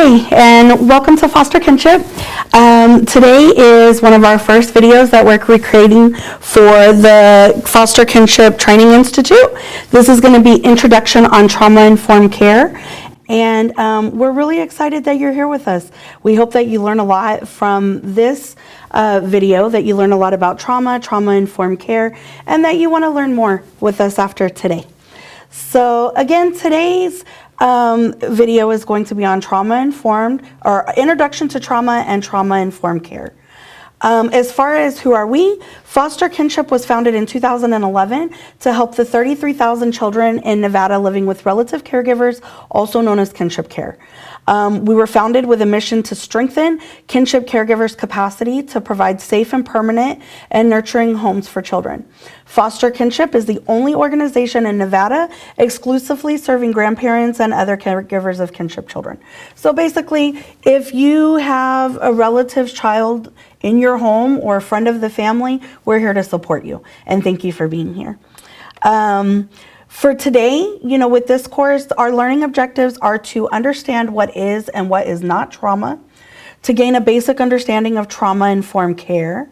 Hi, and welcome to Foster Kinship. Today is one of our first videos that we're recreating for the Foster Kinship Training Institute. This is going to be Introduction on Trauma-Informed Care, and we're really excited that you're here with us. We hope that you learn a lot from this video, that you learn a lot about trauma, trauma-informed care, and that you want to learn more with us after today. So again, today's video is going to be on trauma-informed, or introduction to trauma and trauma-informed care. As far as who are we, Foster Kinship was founded in 2011 to help the 33,000 children in Nevada living with relative caregivers, also known as kinship care. We were founded with a mission to strengthen kinship caregivers' capacity to provide safe and permanent and nurturing homes for children. Foster Kinship is the only organization in Nevada exclusively serving grandparents and other caregivers of kinship children. So basically, if you have a relative's child in your home or a friend of the family, we're here to support you. And thank you for being here. For today, with this course, our learning objectives are to understand what is and what is not trauma, to gain a basic understanding of trauma-informed care,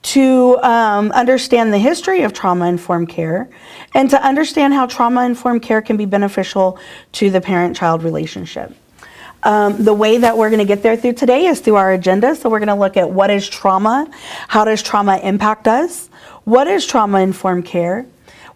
to understand the history of trauma-informed care, and to understand how trauma-informed care can be beneficial to the parent-child relationship. The way that we're going to get there through today is through our agenda. So we're going to look at what is trauma, how does trauma impact us, what is trauma-informed care.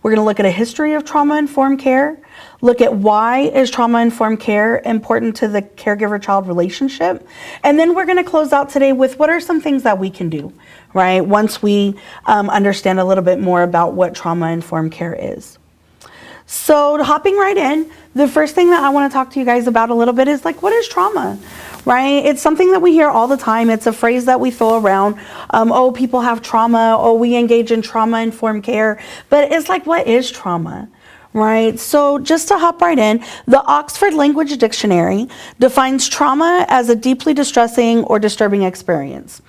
We're going to look at a history of trauma-informed care, look at why is trauma-informed care important to the caregiver-child relationship, and then we're going to close out today with what are some things that we can do, right, once we understand a little bit more about what trauma-informed care is. So hopping right in, the first thing that I want to talk to you guys about a little bit is what is trauma, right? It's something that we hear all the time. It's a phrase that we throw around. Oh, people have trauma. Oh, we engage in trauma-informed care. But it's what is trauma? Right? So just to hop right in, the Oxford Language Dictionary defines trauma as a deeply distressing or disturbing experience.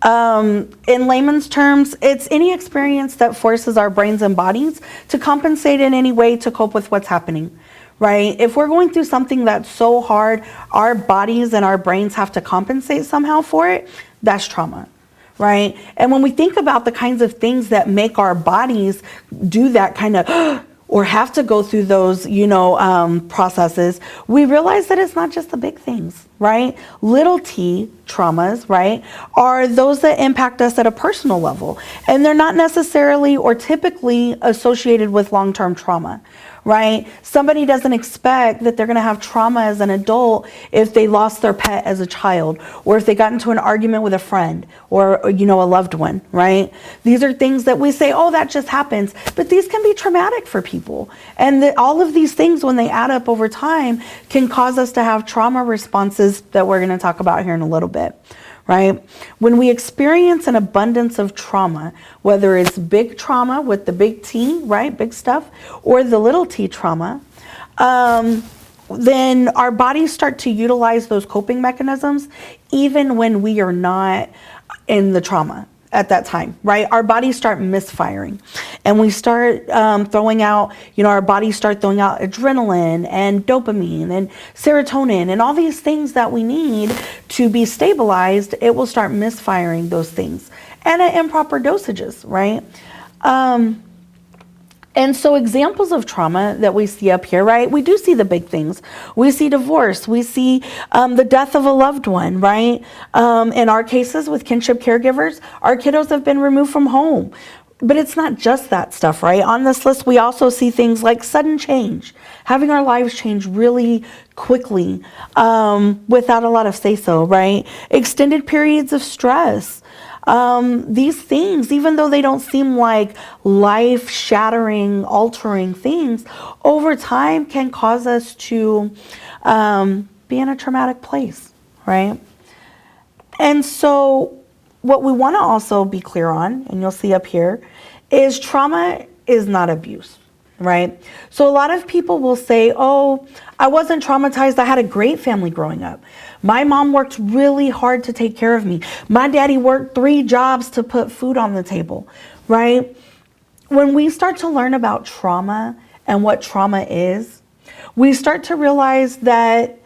In layman's terms, it's any experience that forces our brains and bodies to compensate in any way to cope with what's happening. Right? If we're going through something that's so hard, our bodies and our brains have to compensate somehow for it, that's trauma. Right? And when we think about the kinds of things that make our bodies do that kind of or have to go through those, processes, we realize that it's not just the big things, right? Little t traumas, right, are those that impact us at a personal level. And they're not necessarily or typically associated with long-term trauma, right? Somebody doesn't expect that they're going to have trauma as an adult if they lost their pet as a child, or if they got into an argument with a friend or a loved one, right? These are things that we say, oh, that just happens, but these can be traumatic for people. And all of these things, when they add up over time, can cause us to have trauma responses that we're going to talk about here in a little bit. Right? When we experience an abundance of trauma, whether it's big trauma with the big T, right, big stuff, or the little t trauma, then our bodies start to utilize those coping mechanisms even when we are not in the trauma at that time, right? Our bodies start misfiring, and we start throwing out, our bodies start throwing out adrenaline and dopamine and serotonin and all these things that we need to be stabilized. It will start misfiring those things, and at improper dosages, right? And so examples of trauma that we see up here, right? We do see the big things. We see divorce. We see the death of a loved one, right? In our cases with kinship caregivers, our kiddos have been removed from home. But it's not just that stuff, right? On this list, we also see things like sudden change, having our lives change really quickly without a lot of say-so, right? Extended periods of stress. These things, even though they don't seem like life-shattering, altering things, over time can cause us to be in a traumatic place, right? And so what we want to also be clear on, and you'll see up here, is trauma is not abuse. Right? So a lot of people will say, oh, I wasn't traumatized. I had a great family growing up. My mom worked really hard to take care of me. My daddy worked 3 jobs to put food on the table, right? When we start to learn about trauma and what trauma is, we start to realize that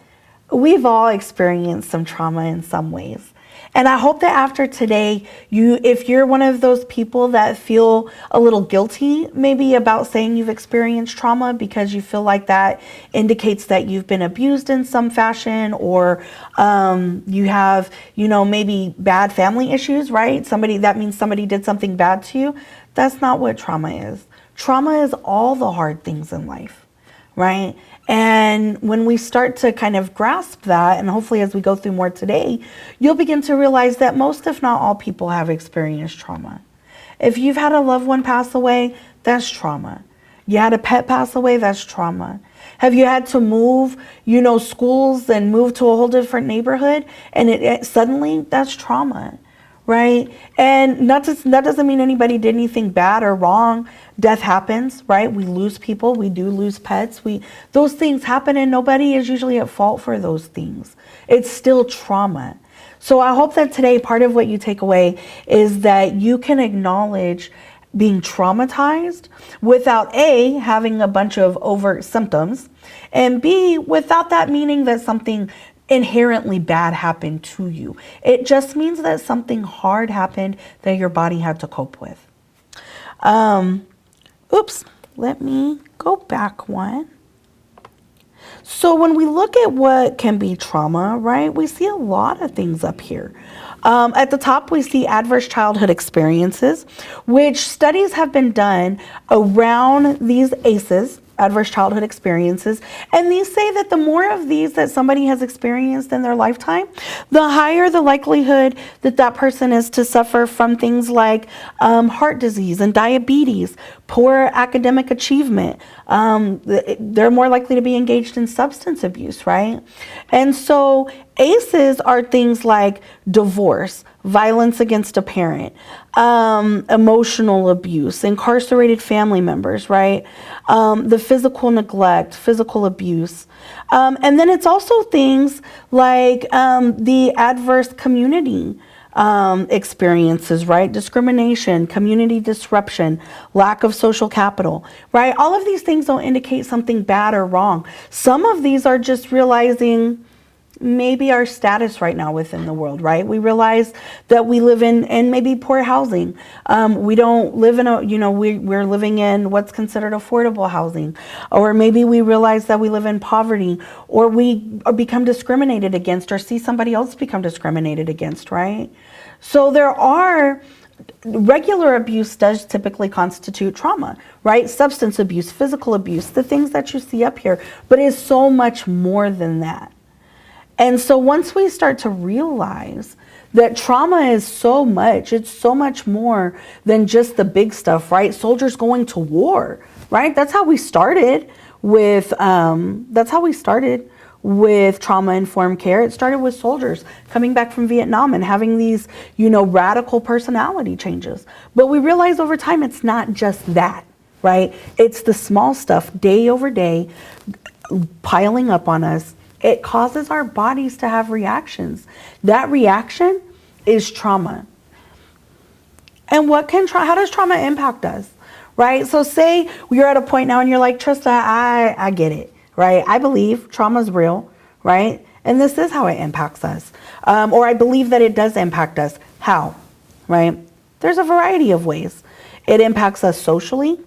We've all experienced some trauma in some ways. And I hope that after today, if you're one of those people that feel a little guilty maybe about saying you've experienced trauma because you feel like that indicates that you've been abused in some fashion, or you have, maybe bad family issues, right? That means somebody did something bad to you. That's not what trauma is. Trauma is all the hard things in life, right? And when we start to kind of grasp that, and hopefully as we go through more today, you'll begin to realize that most, if not all, people have experienced trauma. If you've had a loved one pass away, that's trauma. You had a pet pass away, that's trauma. Have you had to move, schools and move to a whole different neighborhood, and it suddenly, that's trauma. Right? And that doesn't mean anybody did anything bad or wrong. Death happens, right? We lose people. We do lose pets. Those things happen, and nobody is usually at fault for those things. It's still trauma. So I hope that today, part of what you take away is that you can acknowledge being traumatized without A, having a bunch of overt symptoms, and B, without that meaning that something inherently bad happened to you. It just means that something hard happened that your body had to cope with. Oops, let me go back one. So when we look at what can be trauma, right, we see a lot of things up here. At the top, we see adverse childhood experiences, which studies have been done around these ACEs, adverse childhood experiences. And these say that the more of these that somebody has experienced in their lifetime, the higher the likelihood that that person is to suffer from things like heart disease and diabetes, poor academic achievement. They're more likely to be engaged in substance abuse, right? And so ACEs are things like divorce, violence against a parent, emotional abuse, incarcerated family members, right? The physical neglect, physical abuse. And then it's also things like the adverse community experiences, right? Discrimination, community disruption, lack of social capital, right? All of these things don't indicate something bad or wrong. Some of these are just realizing maybe our status right now within the world, right? We realize that we live in maybe poor housing. We don't live in we're living in what's considered affordable housing. Or maybe we realize that we live in poverty, or we become discriminated against, or see somebody else become discriminated against, right? So regular abuse does typically constitute trauma, right? Substance abuse, physical abuse, the things that you see up here, but it's so much more than that. And so once we start to realize that trauma is it's so much more than just the big stuff, right? Soldiers going to war, right? That's how we started with trauma-informed care. It started with soldiers coming back from Vietnam and having these, radical personality changes. But we realize over time it's not just that, right? It's the small stuff day over day piling up on us. It causes our bodies to have reactions. That reaction is trauma. And how does trauma impact us, right? So say you're at a point now and you're like, Trista, I get it, right? I believe trauma is real, right? And this is how it impacts us. Or I believe that it does impact us. How, right? There's a variety of ways. It impacts us socially,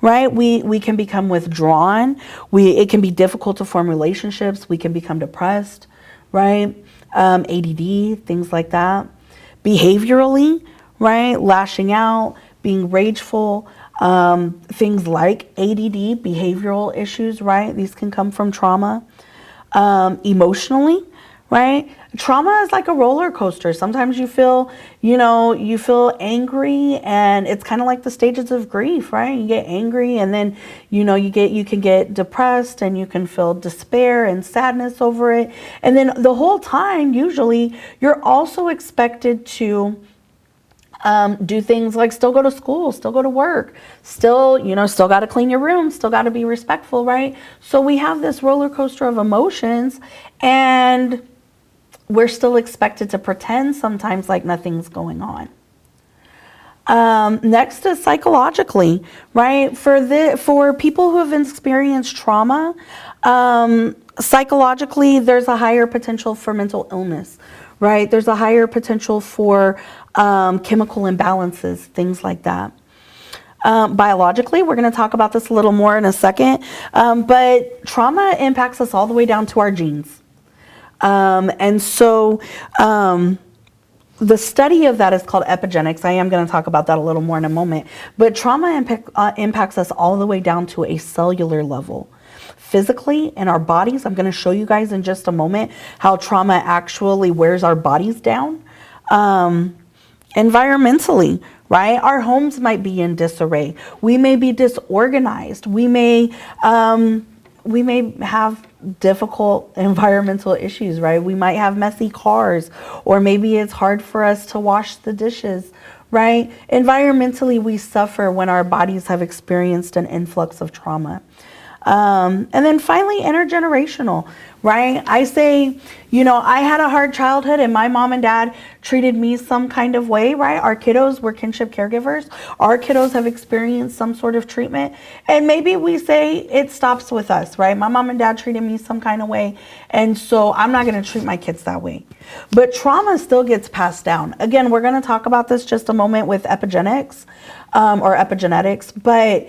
right? We can become withdrawn. It can be difficult to form relationships. We can become depressed, right? ADD, things like that. Behaviorally, right? Lashing out, being rageful, things like ADD, behavioral issues, right? These can come from trauma. Emotionally, right? Trauma is like a roller coaster. Sometimes you feel angry, and it's kind of like the stages of grief, right? You get angry, and then, you can get depressed, and you can feel despair and sadness over it. And then the whole time, usually, you're also expected to do things like still go to school, still go to work, still got to clean your room, still got to be respectful, right? So we have this roller coaster of emotions, and we're still expected to pretend sometimes like nothing's going on. Next is psychologically, right? For people who have experienced trauma, Psychologically, there's a higher potential for mental illness, right? There's a higher potential for chemical imbalances, things like that. Biologically, we're going to talk about this a little more in a second, but trauma impacts us all the way down to our genes. And so the study of that is called epigenetics. I am going to talk about that a little more in a moment. But trauma impacts us all the way down to a cellular level. Physically, in our bodies, I'm going to show you guys in just a moment how trauma actually wears our bodies down. Environmentally, right? Our homes might be in disarray. We may be disorganized. We may have difficult environmental issues, right? We might have messy cars, or maybe it's hard for us to wash the dishes, right? Environmentally, we suffer when our bodies have experienced an influx of trauma. And then finally, intergenerational, right? I say, you know, I had a hard childhood and my mom and dad treated me some kind of way, right? Our kiddos were kinship caregivers. Our kiddos have experienced some sort of treatment. And maybe we say it stops with us, right? My mom and dad treated me some kind of way, and so I'm not going to treat my kids that way. But trauma still gets passed down. Again, we're going to talk about this just a moment with epigenetics. Or epigenetics, but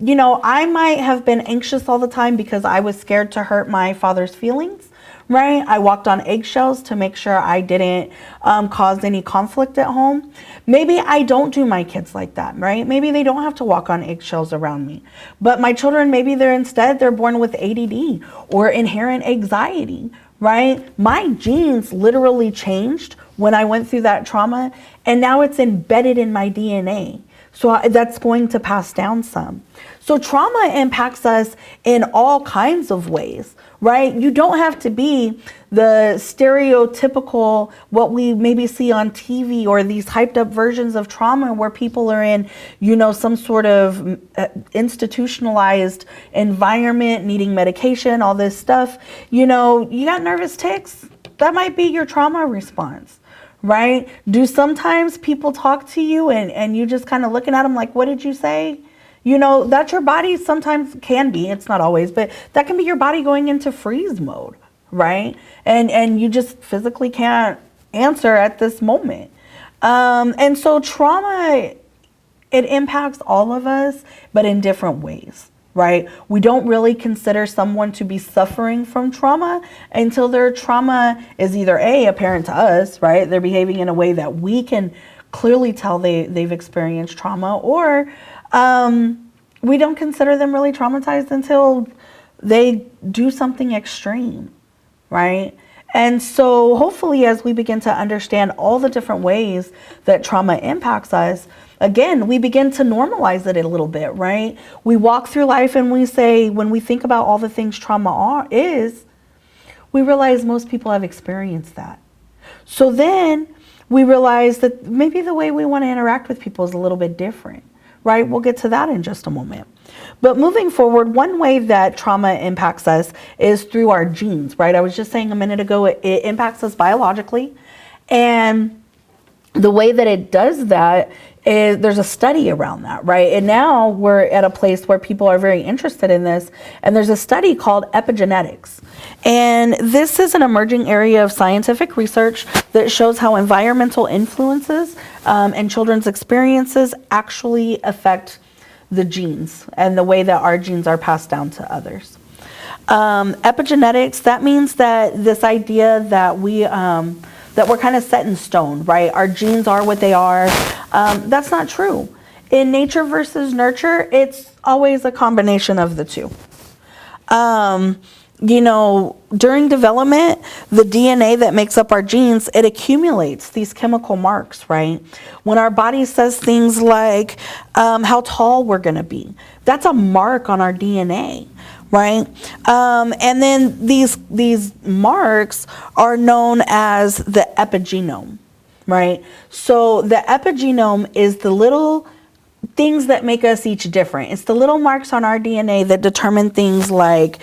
you know, I might have been anxious all the time because I was scared to hurt my father's feelings, right? I walked on eggshells to make sure I didn't cause any conflict at home. Maybe I don't do my kids like that, right? Maybe they don't have to walk on eggshells around me, but my children, maybe they're born with ADD or inherent anxiety, right? My genes literally changed when I went through that trauma, and now it's embedded in my DNA. So that's going to pass down some. So trauma impacts us in all kinds of ways, right? You don't have to be the stereotypical, what we maybe see on TV, or these hyped up versions of trauma where people are in, you know, some sort of institutionalized environment, needing medication, all this stuff. You know, you got nervous tics, that might be your trauma response. Right? Do sometimes people talk to you and you just kind of looking at them like, what did you say? You know, that's your body sometimes can be, it's not always, but that can be your body going into freeze mode, right? And you just physically can't answer at this moment. And so trauma, it impacts all of us, but in different ways. Right? We don't really consider someone to be suffering from trauma until their trauma is either apparent to us, right? They're behaving in a way that we can clearly tell they've experienced trauma, or we don't consider them really traumatized until they do something extreme, right? And so hopefully, as we begin to understand all the different ways that trauma impacts us, again, we begin to normalize it a little bit, right? We walk through life and we say, when we think about all the things trauma is, we realize most people have experienced that. So then we realize that maybe the way we want to interact with people is a little bit different, right? We'll get to that in just a moment. But moving forward, one way that trauma impacts us is through our genes, right? I was just saying a minute ago, it impacts us biologically. And the way that it does that is there's a study around that, right? And now we're at a place where people are very interested in this. And there's a study called epigenetics. And this is an emerging area of scientific research that shows how environmental influences and children's experiences actually affect the genes and the way that our genes are passed down to others. Epigenetics, that means that this idea that we're kind of set in stone, right? Our genes are what they are. That's not true. In nature versus nurture, it's always a combination of the two. You know, during development, the DNA that makes up our genes, it accumulates these chemical marks, right? When our body says things like how tall we're going to be, that's a mark on our DNA. Right? And then these marks are known as the epigenome, right? So the epigenome is the little things that make us each different. It's the little marks on our DNA that determine things like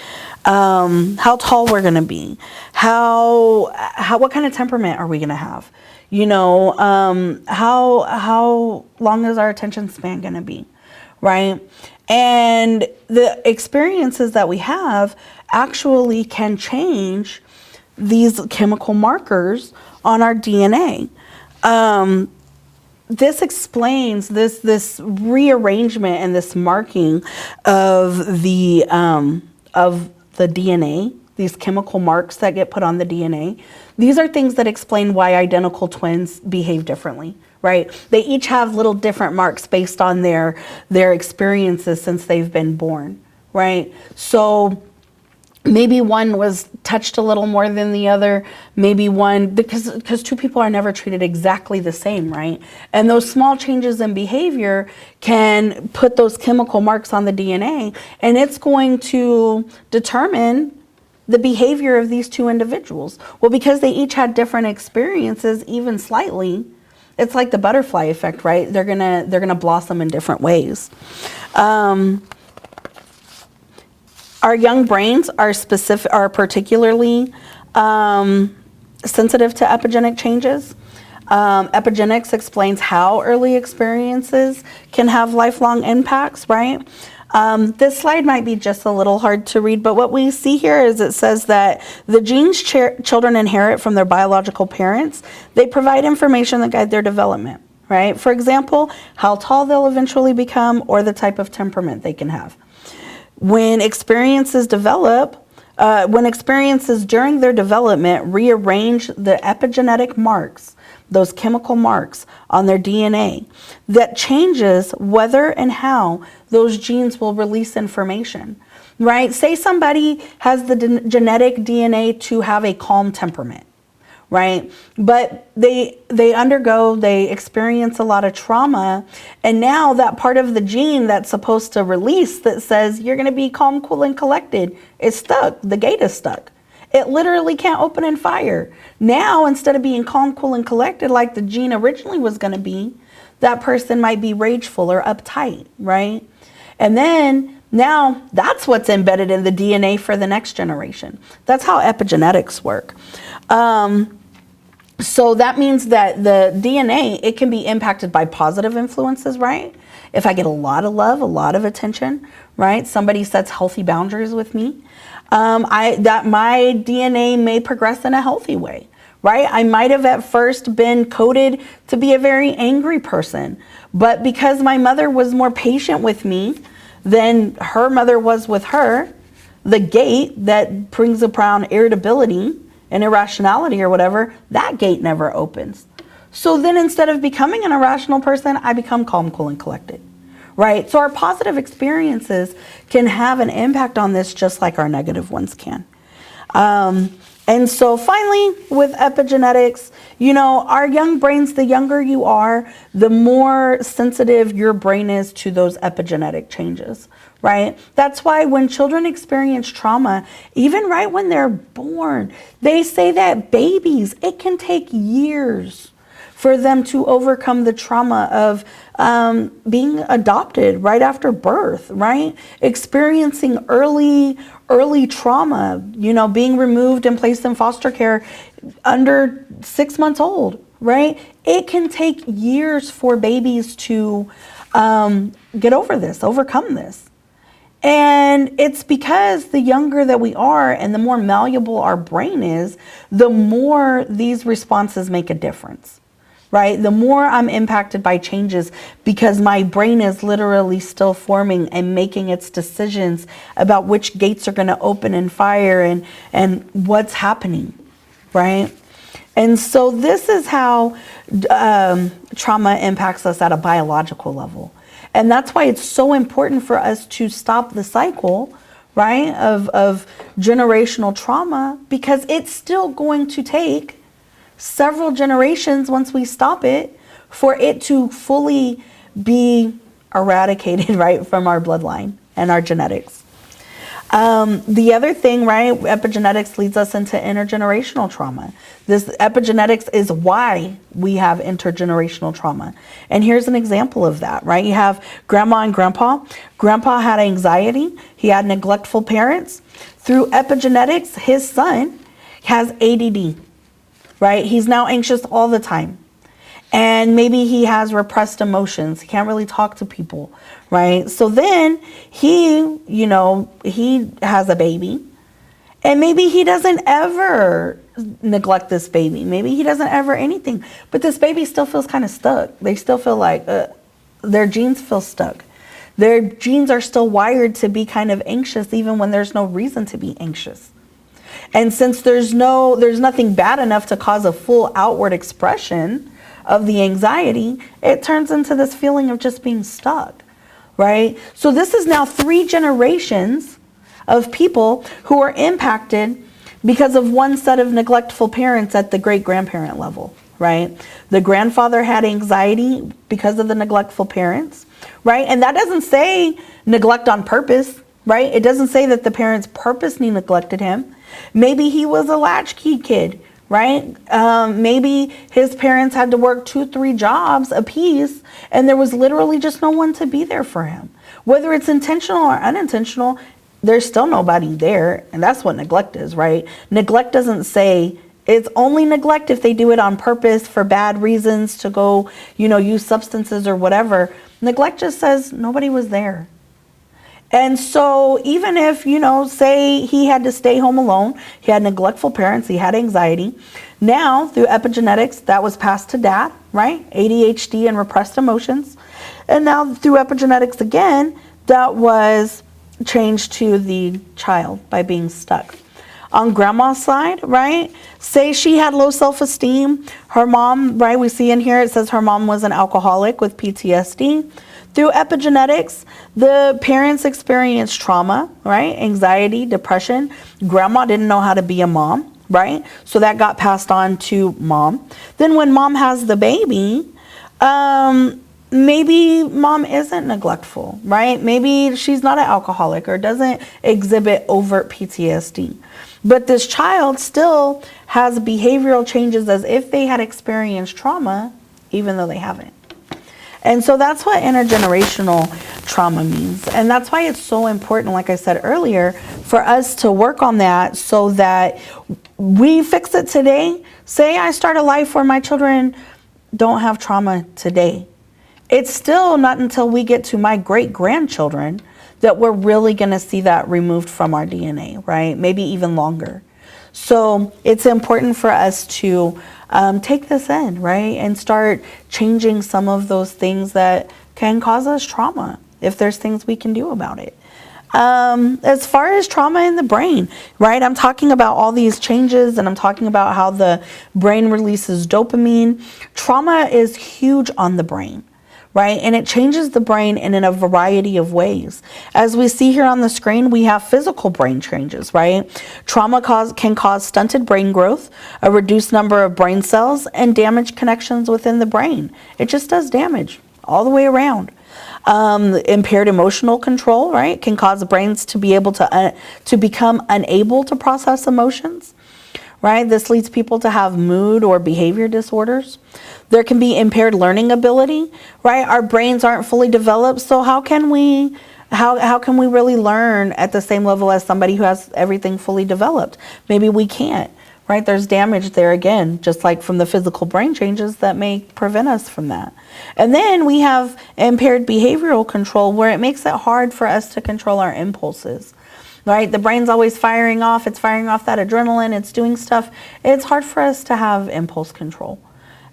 how tall we're going to be, what kind of temperament are we going to have, you know, how long is our attention span going to be, right? And the experiences that we have actually can change these chemical markers on our DNA. This explains this rearrangement and this marking of the DNA, these chemical marks that get put on the DNA. These are things that explain why identical twins behave differently, right? They each have little different marks based on their experiences since they've been born, right? So maybe one was touched a little more than the other, maybe one, because two people are never treated exactly the same, right? And those small changes in behavior can put those chemical marks on the DNA, and it's going to determine the behavior of these two individuals. Well, because they each had different experiences, even slightly, it's like the butterfly effect, right? They're gonna blossom in different ways. Our young brains are particularly sensitive to epigenetic changes. Epigenetics explains how early experiences can have lifelong impacts, right? This slide might be just a little hard to read, but what we see here is it says that the genes children inherit from their biological parents, they provide information that guide their development, right? For example, how tall they'll eventually become or the type of temperament they can have. When experiences during their development rearrange the epigenetic marks, those chemical marks on their DNA, that changes whether and how those genes will release information, right? Say somebody has the genetic DNA to have a calm temperament, right? But they experience a lot of trauma, and now that part of the gene that's supposed to release that says you're going to be calm, cool, and collected is stuck. The gate is stuck. It literally can't open and fire. Now, instead of being calm, cool, and collected like the gene originally was going to be, that person might be rageful or uptight, right? And then now that's what's embedded in the DNA for the next generation. That's how epigenetics work. So that means that the DNA, it can be impacted by positive influences, right? If I get a lot of love, a lot of attention, right? Somebody sets healthy boundaries with me, my DNA may progress in a healthy way, right? I might have at first been coded to be a very angry person, but because my mother was more patient with me than her mother was with her, the gate that brings around irritability and irrationality or whatever, that gate never opens. So then instead of becoming an irrational person, I become calm, cool, and collected, right? So our positive experiences can have an impact on this just like our negative ones can. And so finally, with epigenetics, our young brains, the younger you are, the more sensitive your brain is to those epigenetic changes, right? That's why when children experience trauma, even right when they're born, they say that babies, it can take years for them to overcome the trauma of being adopted right after birth, right? Experiencing early trauma, being removed and placed in foster care under 6 months old, right? It can take years for babies to get over this, overcome this. And it's because the younger that we are and the more malleable our brain is, the more these responses make a difference, right? The more I'm impacted by changes because my brain is literally still forming and making its decisions about which gates are going to open and fire and what's happening, right? And so this is how trauma impacts us at a biological level. And that's why it's so important for us to stop the cycle, right, of generational trauma, because it's still going to take several generations once we stop it for it to fully be eradicated, right, from our bloodline and our genetics. The other thing, right, epigenetics leads us into intergenerational trauma. This epigenetics is why we have intergenerational trauma. And here's an example of that, right? You have grandma and grandpa. Grandpa had anxiety. He had neglectful parents. Through epigenetics, his son has ADD, right? He's now anxious all the time. And maybe he has repressed emotions. He can't really talk to people, right? So then he, he has a baby. And maybe he doesn't ever neglect this baby. Maybe he doesn't ever anything. But this baby still feels kind of stuck. They still feel like their genes feel stuck. Their genes are still wired to be kind of anxious even when there's no reason to be anxious. And since there's nothing bad enough to cause a full outward expression of the anxiety, it turns into this feeling of just being stuck, right? So this is now 3 generations of people who are impacted because of one set of neglectful parents at the great-grandparent level, right? The grandfather had anxiety because of the neglectful parents, right? And that doesn't say neglect on purpose, right? It doesn't say that the parents purposely neglected him. Maybe he was a latchkey kid, right? Maybe his parents had to work 2-3 jobs apiece, and there was literally just no one to be there for him. Whether it's intentional or unintentional, there's still nobody there, and that's what neglect is, right? Neglect doesn't say, it's only neglect if they do it on purpose for bad reasons to go, use substances or whatever. Neglect just says nobody was there. And so even if, say he had to stay home alone, he had neglectful parents, he had anxiety. Now, through epigenetics, that was passed to dad, right? ADHD and repressed emotions. And now through epigenetics again, that was changed to the child by being stuck. On grandma's side, right? Say she had low self-esteem. Her mom, right? We see in here, it says her mom was an alcoholic with PTSD. Through epigenetics, the parents experienced trauma, right? Anxiety, depression. Grandma didn't know how to be a mom, right? So that got passed on to mom. Then when mom has the baby, maybe mom isn't neglectful, right? Maybe she's not an alcoholic or doesn't exhibit overt PTSD. But this child still has behavioral changes as if they had experienced trauma, even though they haven't. And so that's what intergenerational trauma means. And that's why it's so important, like I said earlier, for us to work on that so that we fix it today. Say I start a life where my children don't have trauma today. It's still not until we get to my great-grandchildren that we're really going to see that removed from our DNA, right? Maybe even longer. So it's important for us to take this in, right? And start changing some of those things that can cause us trauma, if there's things we can do about it. As far as trauma in the brain, right? I'm talking about all these changes, and I'm talking about how the brain releases dopamine. Trauma is huge on the brain, right? And it changes the brain in a variety of ways. As we see here on the screen, we have physical brain changes, right? Trauma can cause stunted brain growth, a reduced number of brain cells, and damaged connections within the brain. It just does damage all the way around. Impaired emotional control, right, can cause brains to be able to become unable to process emotions. Right? This leads people to have mood or behavior disorders. There can be impaired learning ability, right? Our brains aren't fully developed, so how can we really learn at the same level as somebody who has everything fully developed? Maybe we can't, right? There's damage there again, just like from the physical brain changes that may prevent us from that. And then we have impaired behavioral control, where it makes it hard for us to control our impulses. Right? The brain's always firing off. It's firing off that adrenaline. It's doing stuff. It's hard for us to have impulse control.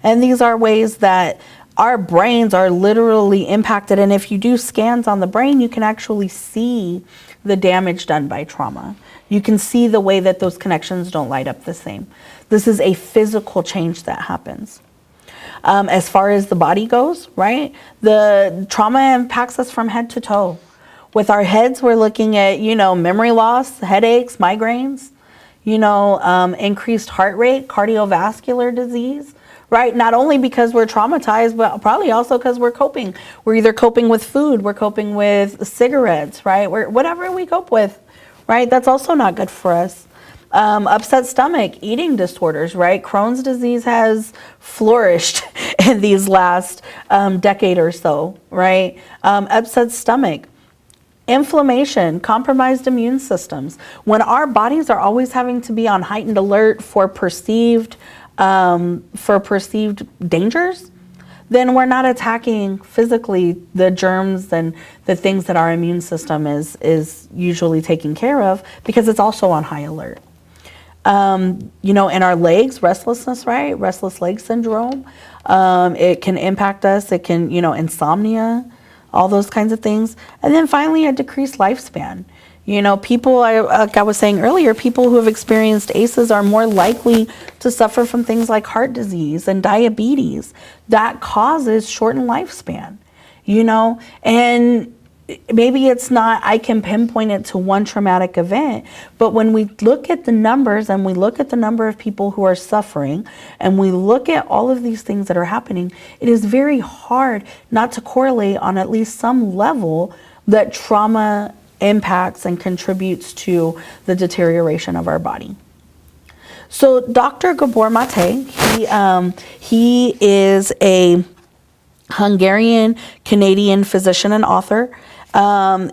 And these are ways that our brains are literally impacted. And if you do scans on the brain, you can actually see the damage done by trauma. You can see the way that those connections don't light up the same. This is a physical change that happens. As far as the body goes, right? The trauma impacts us from head to toe. With our heads, we're looking at, memory loss, headaches, migraines, increased heart rate, cardiovascular disease, right? Not only because we're traumatized, but probably also because we're coping. We're either coping with food, we're coping with cigarettes, right? Whatever we cope with, right? That's also not good for us. Upset stomach, eating disorders, right? Crohn's disease has flourished in these last decade or so, right? Upset stomach. Inflammation, compromised immune systems. When our bodies are always having to be on heightened alert for perceived dangers, then we're not attacking physically the germs and the things that our immune system is usually taking care of, because it's also on high alert. You know, in our legs, restlessness, right? Restless leg syndrome. It can impact us. It can, you know, insomnia, all those kinds of things. And then finally, a decreased lifespan. You know, people, like I was saying earlier, people who have experienced ACEs are more likely to suffer from things like heart disease and diabetes. That causes shortened lifespan, you know, and maybe it's not, I can pinpoint it to one traumatic event, but when we look at the numbers and we look at the number of people who are suffering and we look at all of these things that are happening, it is very hard not to correlate on at least some level that trauma impacts and contributes to the deterioration of our body. So Dr. Gabor Mate, he is a Hungarian-Canadian physician and author.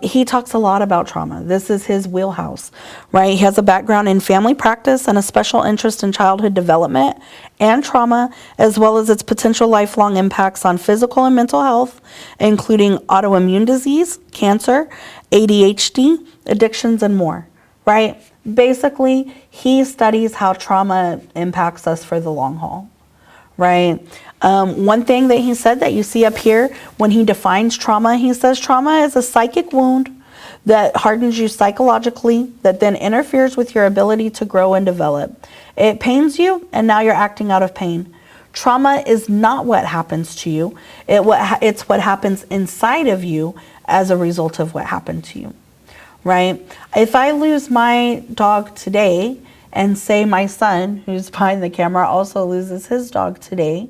He talks a lot about trauma. This is his wheelhouse, right? He has a background in family practice and a special interest in childhood development and trauma, as well as its potential lifelong impacts on physical and mental health, including autoimmune disease, cancer, ADHD, addictions, and more, right? Basically, he studies how trauma impacts us for the long haul, right? One thing that he said that you see up here, when he defines trauma, he says trauma is a psychic wound that hardens you psychologically, that then interferes with your ability to grow and develop. It pains you, and now you're acting out of pain. Trauma is not what happens to you. It's what happens inside of you as a result of what happened to you, right? If I lose my dog today, and say my son, who's behind the camera, also loses his dog today,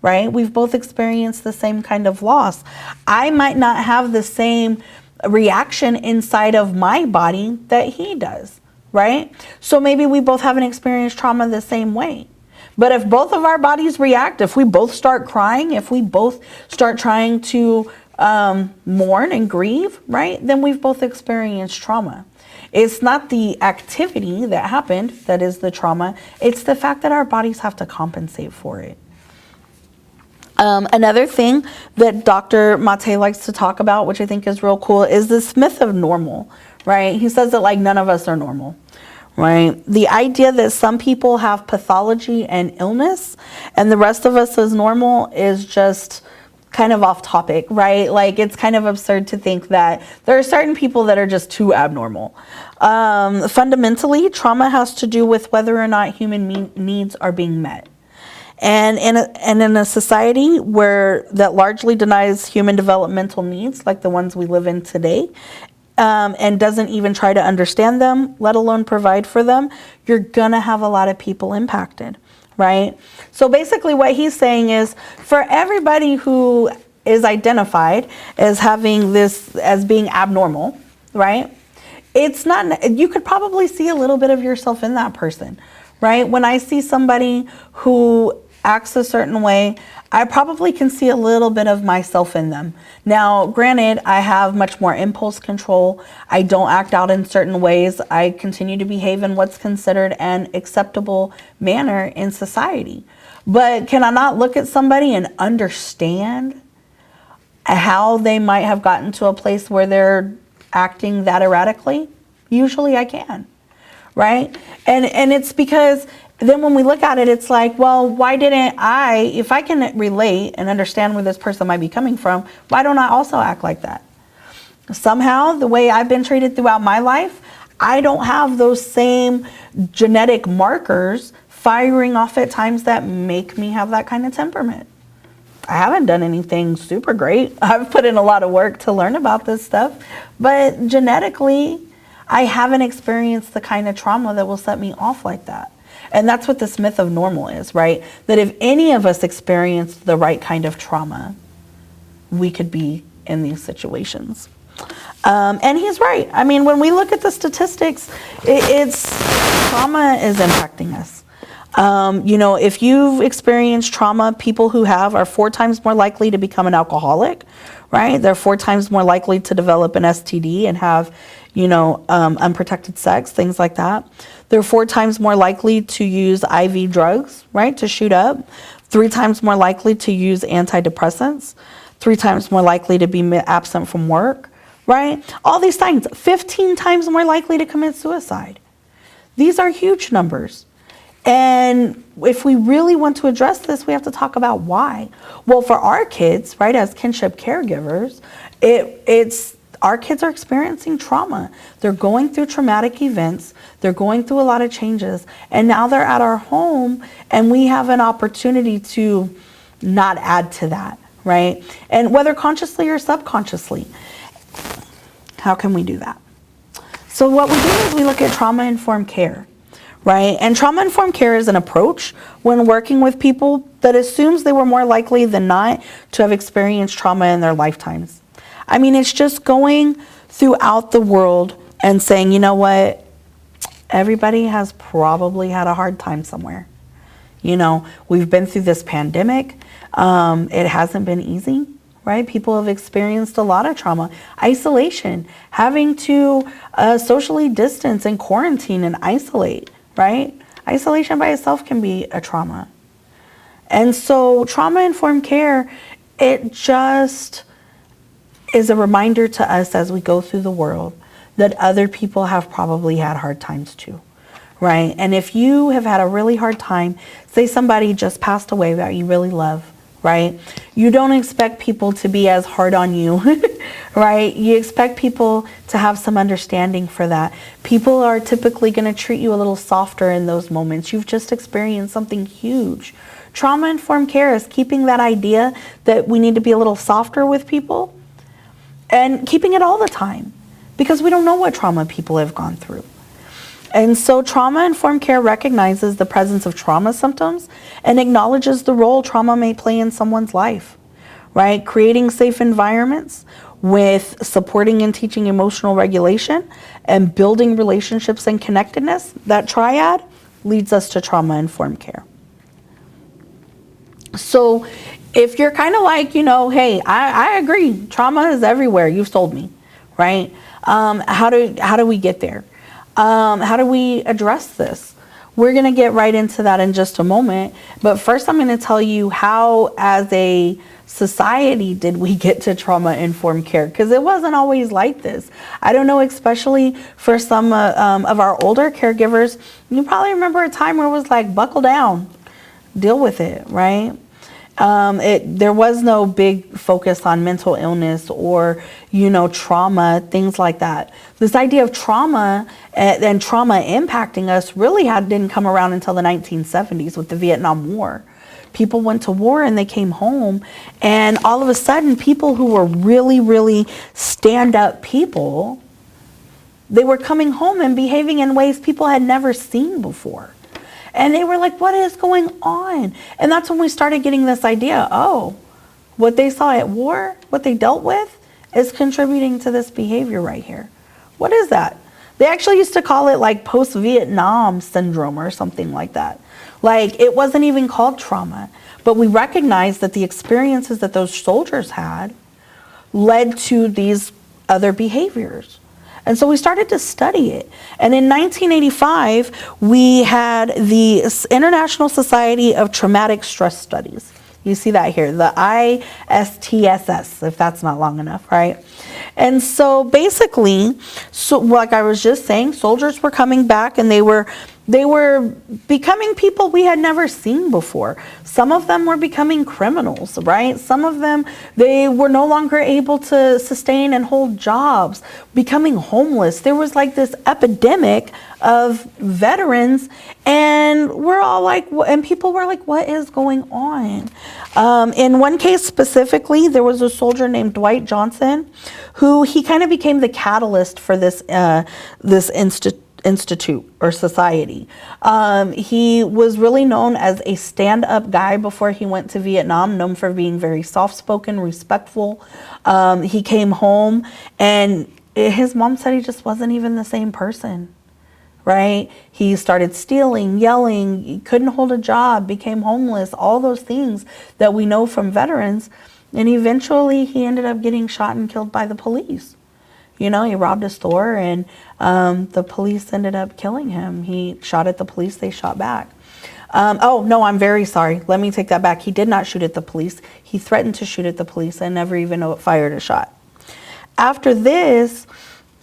right? We've both experienced the same kind of loss. I might not have the same reaction inside of my body that he does, right? So maybe we both haven't experienced trauma the same way. But if both of our bodies react, if we both start crying, if we both start trying to mourn and grieve, right? Then we've both experienced trauma. It's not the activity that happened that is the trauma. It's the fact that our bodies have to compensate for it. Another thing that Dr. Mate likes to talk about, which I think is real cool, is this myth of normal, right? He says that like none of us are normal, right? The idea that some people have pathology and illness and the rest of us is normal is just kind of off topic, right? Like it's kind of absurd to think that there are certain people that are just too abnormal. Fundamentally, trauma has to do with whether or not human needs are being met. And in a society that largely denies human developmental needs, like the ones we live in today, and doesn't even try to understand them, let alone provide for them, you're gonna have a lot of people impacted, right? So basically what he's saying is, for everybody who is identified as having this, as being abnormal, right? It's not, you could probably see a little bit of yourself in that person, right? When I see somebody who acts a certain way, I probably can see a little bit of myself in them. Now, granted, I have much more impulse control. I don't act out in certain ways. I continue to behave in what's considered an acceptable manner in society. But can I not look at somebody and understand how they might have gotten to a place where they're acting that erratically? Usually I can, right? And it's because then when we look at it, it's like, well, why didn't I, if I can relate and understand where this person might be coming from, why don't I also act like that? Somehow, the way I've been treated throughout my life, I don't have those same genetic markers firing off at times that make me have that kind of temperament. I haven't done anything super great. I've put in a lot of work to learn about this stuff, but genetically, I haven't experienced the kind of trauma that will set me off like that. And that's what this myth of normal is, right? That if any of us experienced the right kind of trauma, we could be in these situations. And he's right. I mean, when we look at the statistics, it's trauma is impacting us. You know, if you've experienced trauma, people who have are 4 times more likely to become an alcoholic, right? They're 4 times more likely to develop an STD and have, you know, unprotected sex, things like that. They're 4 times more likely to use IV drugs, right, to shoot up. 3 times more likely to use antidepressants, 3 times more likely to be absent from work, right? All these things, 15 times more likely to commit suicide. These are huge numbers. And if we really want to address this, we have to talk about why. Well, for our kids, right, as kinship caregivers, it's our kids are experiencing trauma. They're going through traumatic events. They're going through a lot of changes. And now they're at our home, and we have an opportunity to not add to that, right? And whether consciously or subconsciously, how can we do that? So what we do is we look at trauma-informed care. Right? And trauma-informed care is an approach when working with people that assumes they were more likely than not to have experienced trauma in their lifetimes. I mean, it's just going throughout the world and saying, you know what, everybody has probably had a hard time somewhere. You know, we've been through this pandemic. It hasn't been easy. Right? People have experienced a lot of trauma, isolation, having to socially distance and quarantine and isolate. Right? Isolation by itself can be a trauma. And so trauma-informed care, it just is a reminder to us as we go through the world that other people have probably had hard times too. Right? And if you have had a really hard time, say somebody just passed away that you really love, right? You don't expect people to be as hard on you, right? You expect people to have some understanding for that. People are typically going to treat you a little softer in those moments. You've just experienced something huge. Trauma-informed care is keeping that idea that we need to be a little softer with people and keeping it all the time, because we don't know what trauma people have gone through. And so trauma-informed care recognizes the presence of trauma symptoms and acknowledges the role trauma may play in someone's life, right? Creating safe environments with supporting and teaching emotional regulation and building relationships and connectedness, that triad leads us to trauma-informed care. So if you're kind of like, you know, hey, I agree, trauma is everywhere, you've sold me, right? How do we get there? How do we address this? We're going to get right into that in just a moment. But first, I'm going to tell you how, as a society, did we get to trauma-informed care? Because it wasn't always like this. I don't know, especially for some of our older caregivers, you probably remember a time where it was like, buckle down, deal with it, right? There was no big focus on mental illness or, you know, trauma, things like that. This idea of trauma and trauma impacting us really didn't come around until the 1970s with the Vietnam War. People went to war and they came home, and all of a sudden people who were really, really stand-up people, they were coming home and behaving in ways people had never seen before. And they were like, what is going on? And that's when we started getting this idea, oh, what they saw at war, what they dealt with, is contributing to this behavior right here. What is that? They actually used to call it like post-Vietnam syndrome or something like that. Like, it wasn't even called trauma, but we recognized that the experiences that those soldiers had led to these other behaviors. And so we started to study it. And in 1985, we had the International Society of Traumatic Stress Studies. You see that here, the ISTSS, if that's not long enough, right? And so basically, like I was just saying, soldiers were coming back and they were becoming people we had never seen before. Some of them were becoming criminals, right? Some of them, they were no longer able to sustain and hold jobs, becoming homeless. There was like this epidemic of veterans, and we're all like, and people were like, what is going on? In one case specifically, there was a soldier named Dwight Johnson, who he kind of became the catalyst for this institute or society. He was really known as a stand-up guy before he went to Vietnam, known for being very soft-spoken, respectful. He came home and his mom said he just wasn't even the same person, right? He started stealing, yelling, he couldn't hold a job, became homeless, all those things that we know from veterans. And eventually he ended up getting shot and killed by the police. You know, he robbed a store and the police ended up killing him. He shot at the police, they shot back. Oh, no, I'm very sorry. Let me take that back. He did not shoot at the police. He threatened to shoot at the police and never even fired a shot. After this,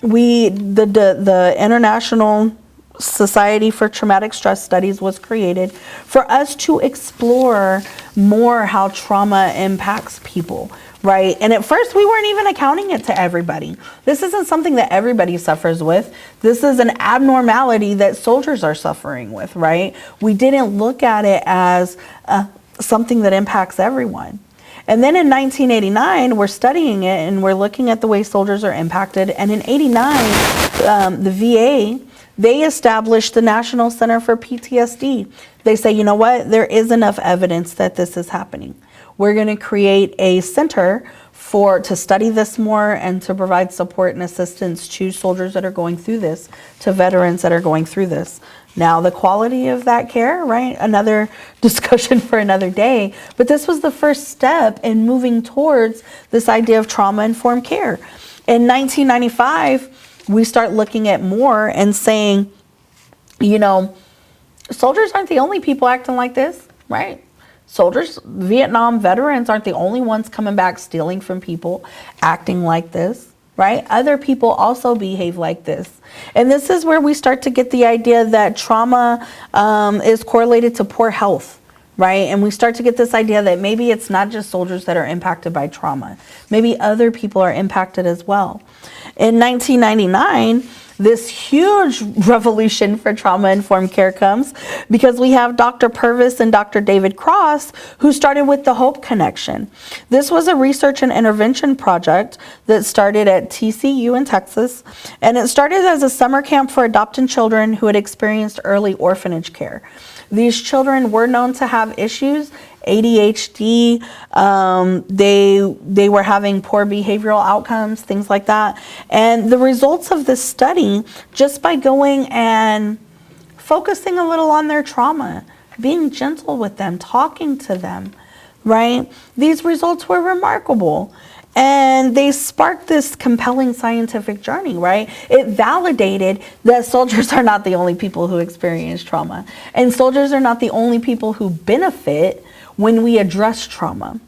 the International Society for Traumatic Stress Studies was created for us to explore more how trauma impacts people, right? And at first we weren't even accounting it to everybody. This isn't something that everybody suffers with. This is an abnormality that soldiers are suffering with, right? We didn't look at it as something that impacts everyone. And then in 1989, we're studying it and we're looking at the way soldiers are impacted. And in 89, the VA, they established the National Center for PTSD. They say, you know what, there is enough evidence that this is happening. We're going to create a center to study this more and to provide support and assistance to soldiers that are going through this, to veterans that are going through this. Now, the quality of that care, right? Another discussion for another day. But this was the first step in moving towards this idea of trauma-informed care. In 1995, we start looking at more and saying, you know, soldiers aren't the only people acting like this, right? Soldiers, Vietnam veterans aren't the only ones coming back stealing from people, acting like this, right? Other people also behave like this. And this is where we start to get the idea that trauma is correlated to poor health, right? And we start to get this idea that maybe it's not just soldiers that are impacted by trauma. Maybe other people are impacted as well. In 1999, this huge revolution for trauma-informed care comes because we have Dr. Purvis and Dr. David Cross, who started with the Hope Connection. This was a research and intervention project that started at TCU in Texas, and it started as a summer camp for adopted children who had experienced early orphanage care. These children were known to have issues, ADHD, they were having poor behavioral outcomes, things like that. And the results of this study, just by going and focusing a little on their trauma, being gentle with them, talking to them, right? These results were remarkable. And they sparked this compelling scientific journey, right? It validated that soldiers are not the only people who experience trauma. And soldiers are not the only people who benefit when we address trauma.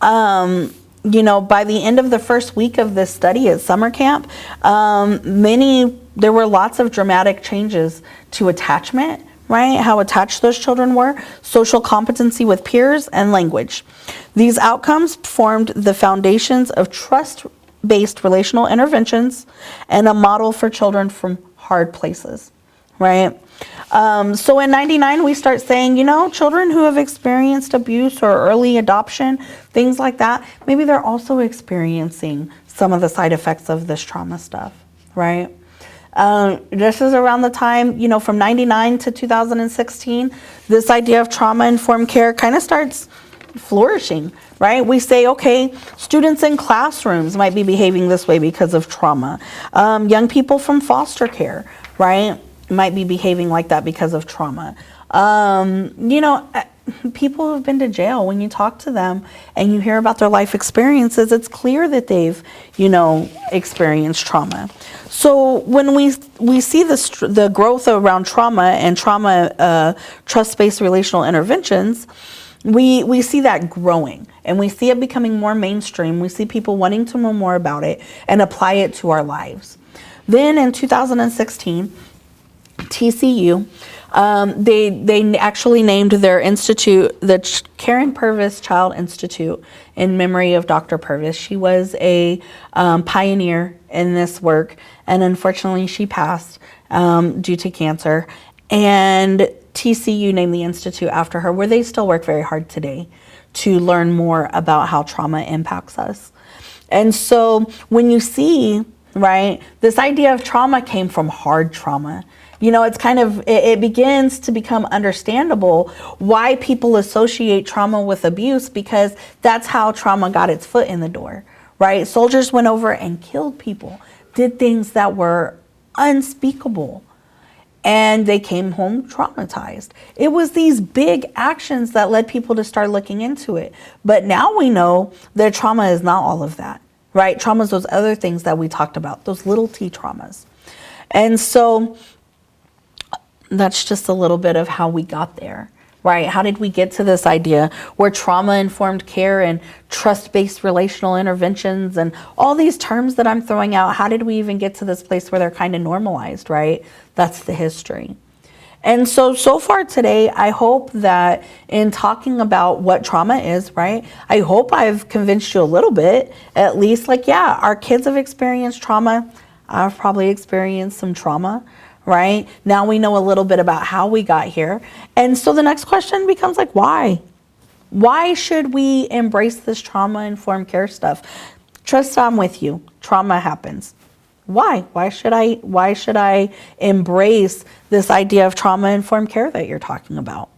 You know, by the end of the first week of this study at summer camp, there were lots of dramatic changes to attachment, right? How attached those children were, social competency with peers, and language. These outcomes formed the foundations of trust-based relational interventions and a model for children from hard places, right? So in 99, we start saying, you know, children who have experienced abuse or early adoption, things like that, maybe they're also experiencing some of the side effects of this trauma stuff, right? This is around the time, you know, from 99 to 2016, this idea of trauma-informed care kind of starts flourishing, right? We say, okay, students in classrooms might be behaving this way because of trauma. Young people from foster care, right, might be behaving like that because of trauma. You know, people who've been to jail, when you talk to them and you hear about their life experiences, it's clear that they've, you know, experienced trauma. So when we see the growth around trauma and trauma trust-based relational interventions, we see that growing and we see it becoming more mainstream. We see people wanting to know more about it and apply it to our lives. Then in 2016, TCU, they actually named their institute the Karen Purvis Child Institute in memory of Dr. Purvis. She was a pioneer in this work, and unfortunately she passed due to cancer. And TCU named the institute after her, where they still work very hard today to learn more about how trauma impacts us. And so when you see, right, this idea of trauma came from hard trauma. You know, it's kind of, it begins to become understandable why people associate trauma with abuse, because that's how trauma got its foot in the door, right? Soldiers went over and killed people, did things that were unspeakable, and they came home traumatized. It was these big actions that led people to start looking into it. But now we know that trauma is not all of that, right? Trauma is those other things that we talked about, those little t traumas. And so that's just a little bit of how we got there. right? How did we get to this idea where trauma-informed care and trust-based relational interventions and all these terms that I'm throwing out, how did we even get to this place where they're kind of normalized, right? That's the history. And so far today, I hope that in talking about what trauma is, right, I hope I've convinced you a little bit, at least, like, yeah, our kids have experienced trauma. I've probably experienced some trauma, right? Now we know a little bit about how we got here. And so the next question becomes like, why? Why should we embrace this trauma-informed care stuff? Trust, I'm with you. Trauma happens. Why? Why should I embrace this idea of trauma-informed care that you're talking about?